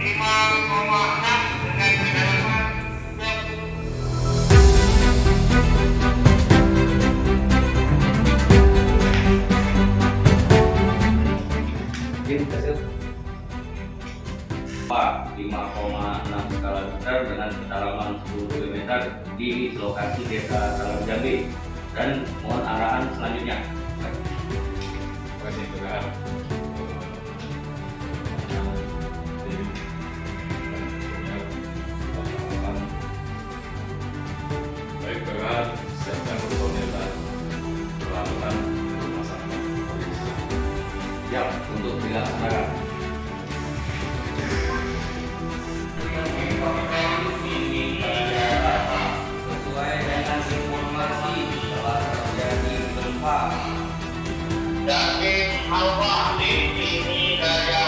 5,6 dengan kedalaman 20. Pak 5,6 skala Richter dengan kedalaman 10 km di lokasi desa Talang Jambi, dan mohon arahan selanjutnya. Baik, Bapak, siapkan personil dan peralatan rumah sakit polisi. Siap untuk dilaksanakan. Sesuai dengan informasi telah terjadi gempa. Dari Alfa di sini Daya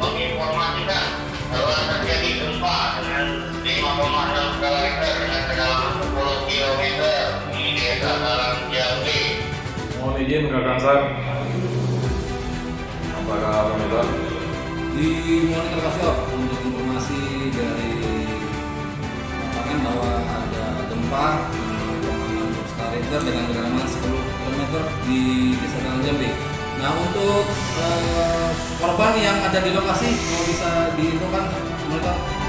menginformasikan bahwa terjadi gempa dengan 5,6 skala Richter dengan kedalaman 10 km di desa Talang Jambi. Mohon izin rekan San. Apakah monitor? Di monitor kasih untuk informasi dari lapangan bahwa ada gempa 5,6 skala Richter dengan kedalaman 10 km di desa Talang Jambi. Nah, untuk korban yang ada di lokasi mau bisa diinfokan monitor.